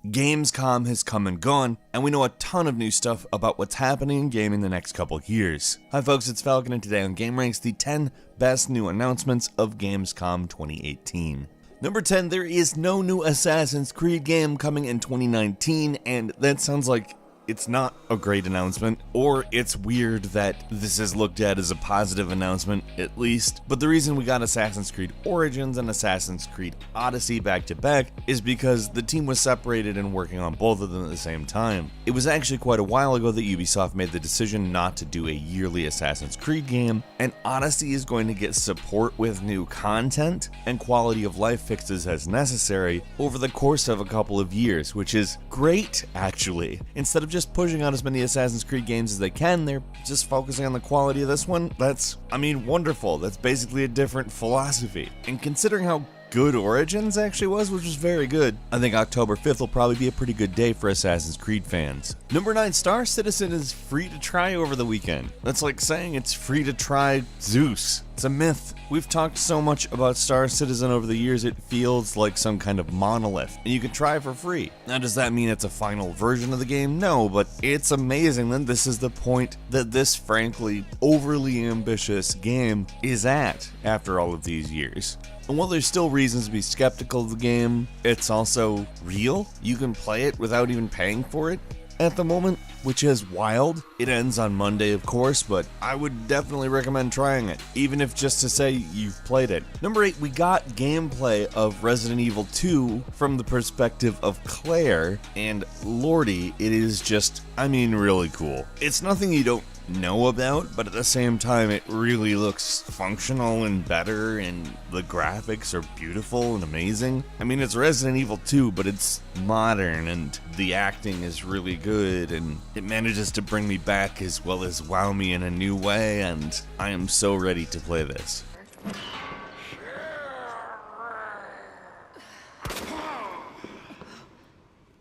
Gamescom has come and gone, and we know a ton of new stuff about what's happening in gaming the next couple years. Hi folks, it's Falcon, and today on GameRanks, the 10 best new announcements of Gamescom 2018. Number 10, there is no new Assassin's Creed game coming in 2019, and that sounds like it's not a great announcement, or it's weird that this is looked at as a positive announcement, at least. But the reason we got Assassin's Creed Origins and Assassin's Creed Odyssey back to back is because the team was separated and working on both of them at the same time. It was actually quite a while ago that Ubisoft made the decision not to do a yearly Assassin's Creed game, and Odyssey is going to get support with new content and quality of life fixes as necessary over the course of a couple of years, which is great, actually. Instead of just pushing out as many Assassin's Creed games as they can, they're just focusing on the quality of this one. That's, wonderful. That's basically a different philosophy. And considering how good Origins actually was, which was very good, I think October 5th will probably be a pretty good day for Assassin's Creed fans. Number 9, Star Citizen is free to try over the weekend. That's like saying it's free to try Zeus. It's a myth. We've talked so much about Star Citizen over the years, it feels like some kind of monolith, and you can try for free. Now, does that mean it's a final version of the game? No, but it's amazing that this is the point that this frankly overly ambitious game is at after all of these years. And while there's still reasons to be skeptical of the game, it's also real. You can play it without even paying for it at the moment, which is wild. It ends on Monday, of course, but I would definitely recommend trying it, even if just to say you've played it. Number 8, we got gameplay of Resident Evil 2 from the perspective of Claire, and lordy, it is just, really cool. It's nothing you don't know about, but at the same time it really looks functional and better, and the graphics are beautiful and amazing. It's Resident Evil 2, but it's modern, and the acting is really good, and it manages to bring me back as well as wow me in a new way, and I am so ready to play this.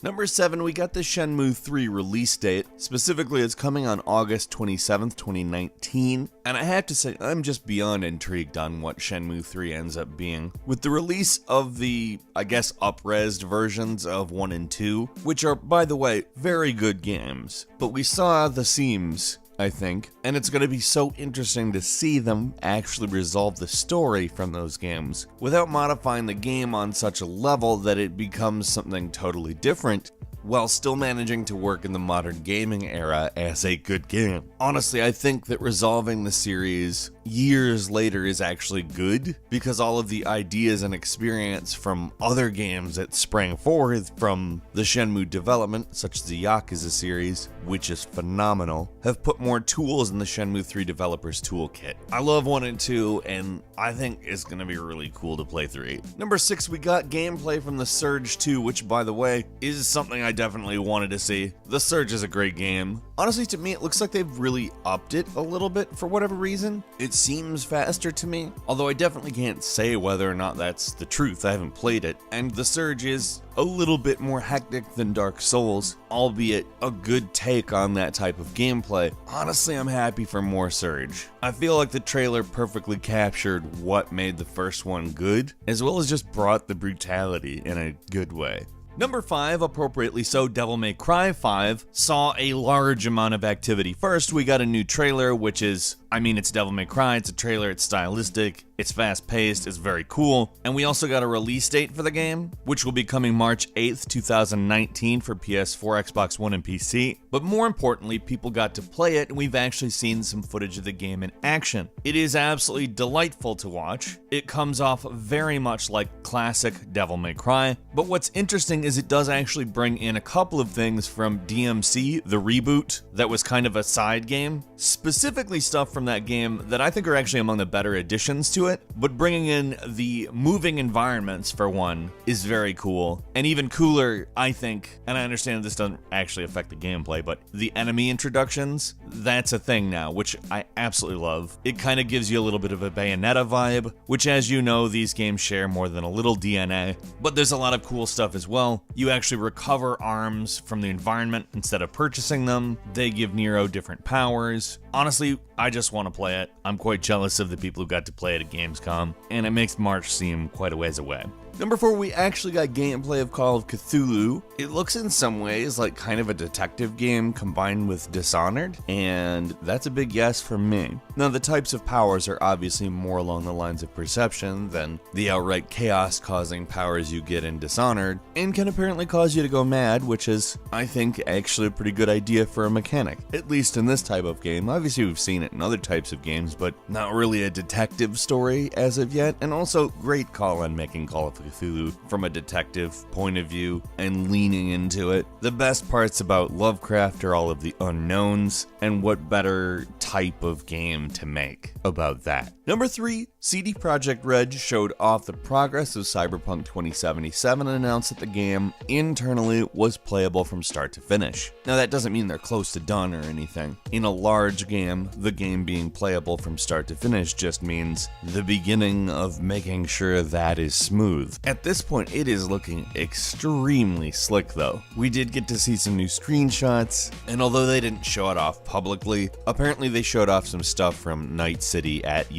Number 7, we got the Shenmue 3 release date. Specifically, it's coming on August 27th, 2019. And I have to say, I'm just beyond intrigued on what Shenmue 3 ends up being. With the release of the, up-resed versions of 1 and 2, which are, by the way, very good games. But we saw the seams, I think, and it's going to be so interesting to see them actually resolve the story from those games without modifying the game on such a level that it becomes something totally different, while still managing to work in the modern gaming era as a good game. Honestly, I think that resolving the series years later is actually good, because all of the ideas and experience from other games that sprang forth from the Shenmue development, such as the Yakuza series, which is phenomenal, have put more tools in the Shenmue 3 developers toolkit. I love 1 and 2, and I think it's going to be really cool to play 3. Number 6, we got gameplay from The Surge 2, which, by the way, is something I definitely wanted to see. The Surge is a great game. Honestly, to me, it looks like they've really upped it a little bit for whatever reason. It seems faster to me, although I definitely can't say whether or not that's the truth. I haven't played it. And The Surge is a little bit more hectic than Dark Souls, albeit a good take on that type of gameplay. Honestly, I'm happy for more Surge. I feel like the trailer perfectly captured what made the first one good, as well as just brought the brutality in a good way. Number 5, appropriately so, Devil May Cry 5 saw a large amount of activity. First, we got a new trailer, which is, it's Devil May Cry, it's a trailer, it's stylistic, it's fast-paced, it's very cool. And we also got a release date for the game, which will be coming March 8th, 2019 for PS4, Xbox One, and PC. But more importantly, people got to play it, and we've actually seen some footage of the game in action. It is absolutely delightful to watch. It comes off very much like classic Devil May Cry, but what's interesting is it does actually bring in a couple of things from DMC, the reboot, that was kind of a side game. Specifically stuff from that game that I think are actually among the better additions to it, but bringing in the moving environments, for one, is very cool. And even cooler, I think, and I understand this doesn't actually affect the gameplay, but the enemy introductions, that's a thing now, which I absolutely love. It kind of gives you a little bit of a Bayonetta vibe, which, as you know, these games share more than a little DNA, but there's a lot of cool stuff as well. You actually recover arms from the environment instead of purchasing them. They give Nero different powers. Honestly, I just want to play it. I'm quite jealous of the people who got to play it at Gamescom, and it makes March seem quite a ways away. Number 4, we actually got gameplay of Call of Cthulhu. It looks in some ways like kind of a detective game combined with Dishonored, and that's a big yes from me. Now, the types of powers are obviously more along the lines of perception than the outright chaos-causing powers you get in Dishonored, and can apparently cause you to go mad, which is, I think, actually a pretty good idea for a mechanic, at least in this type of game. Obviously, we've seen it in other types of games, but not really a detective story as of yet, and also great call on making Call of Cthulhu from a detective point of view and leaning into it. The best parts about Lovecraft are all of the unknowns, and what better type of game to make about that. Number 3, CD Projekt Red showed off the progress of Cyberpunk 2077 and announced that the game internally was playable from start to finish. Now, that doesn't mean they're close to done or anything. In a large game, the game being playable from start to finish just means the beginning of making sure that is smooth. At this point, it is looking extremely slick though. We did get to see some new screenshots, and although they didn't show it off publicly, apparently they showed off some stuff from Night City at,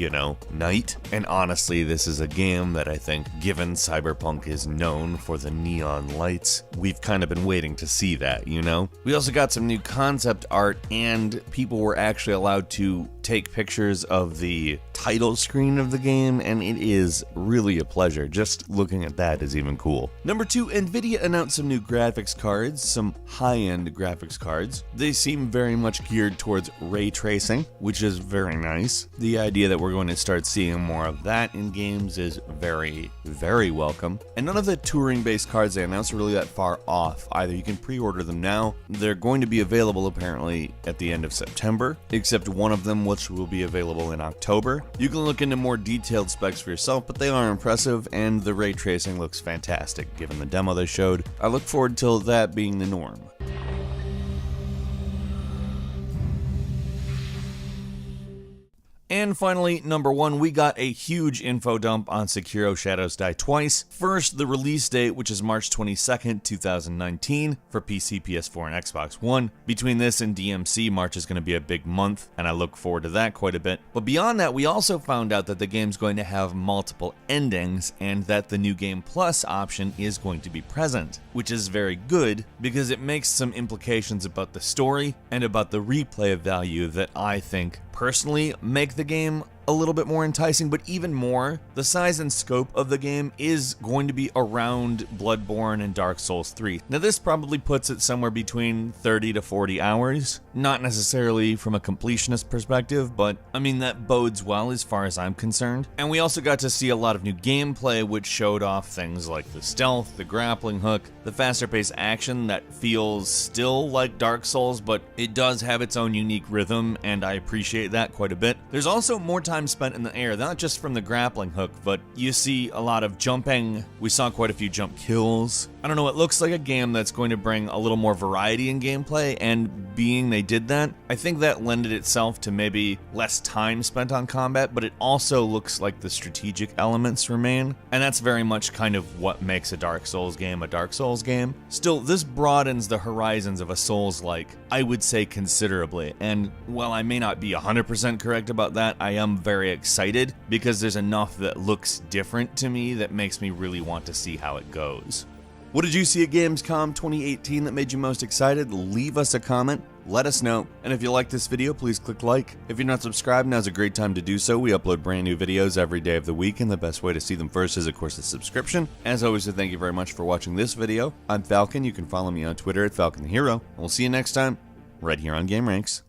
night. And honestly, this is a game that I think, given Cyberpunk is known for the neon lights, we've kind of been waiting to see that, We also got some new concept art, and people were actually allowed to take pictures of the title screen of the game, and it is really a pleasure. Just looking at that is even cool. Number 2, Nvidia announced some new graphics cards, some high-end graphics cards. They seem very much geared towards ray tracing, which is very nice. The idea that we're going to start seeing more of that in games is very, very welcome. And none of the touring-based cards they announced are really that far off either. You can pre-order them now. They're going to be available apparently at the end of September, except one of them which will be available in October. You can look into more detailed specs for yourself, but they are impressive, and the ray tracing looks fantastic given the demo they showed. I look forward to that being the norm. And finally, number 1, we got a huge info dump on Sekiro Shadows Die Twice. First, the release date, which is March 22nd, 2019 for PC, PS4, and Xbox One. Between this and DMC, March is going to be a big month, and I look forward to that quite a bit. But beyond that, we also found out that the game's going to have multiple endings, and that the New Game Plus option is going to be present, which is very good because it makes some implications about the story and about the replay value that I think personally make the game a little bit more enticing, but even more, the size and scope of the game is going to be around Bloodborne and Dark Souls 3. Now, this probably puts it somewhere between 30 to 40 hours, not necessarily from a completionist perspective, but I mean, that bodes well as far as I'm concerned. And we also got to see a lot of new gameplay, which showed off things like the stealth, the grappling hook, the faster paced action that feels still like Dark Souls, but it does have its own unique rhythm, and I appreciate that quite a bit. There's also more time spent in the air, not just from the grappling hook, but you see a lot of jumping. We saw quite a few jump kills. I don't know, it looks like a game that's going to bring a little more variety in gameplay, and being they did that, I think that lended itself to maybe less time spent on combat, but it also looks like the strategic elements remain, and that's very much kind of what makes a Dark Souls game a Dark Souls game. Still, this broadens the horizons of a Souls-like, I would say, considerably, and while I may not be 100% correct about that, I am very excited because there's enough that looks different to me that makes me really want to see how it goes. What did you see at Gamescom 2018 that made you most excited? Leave us a comment, let us know, and if you like this video, please click like. If you're not subscribed, now's a great time to do so. We upload brand new videos every day of the week, and the best way to see them first is, of course, a subscription. As always, thank you very much for watching this video. I'm Falcon. You can follow me on Twitter at Falcon the Hero, and we'll see you next time, right here on Game Ranks.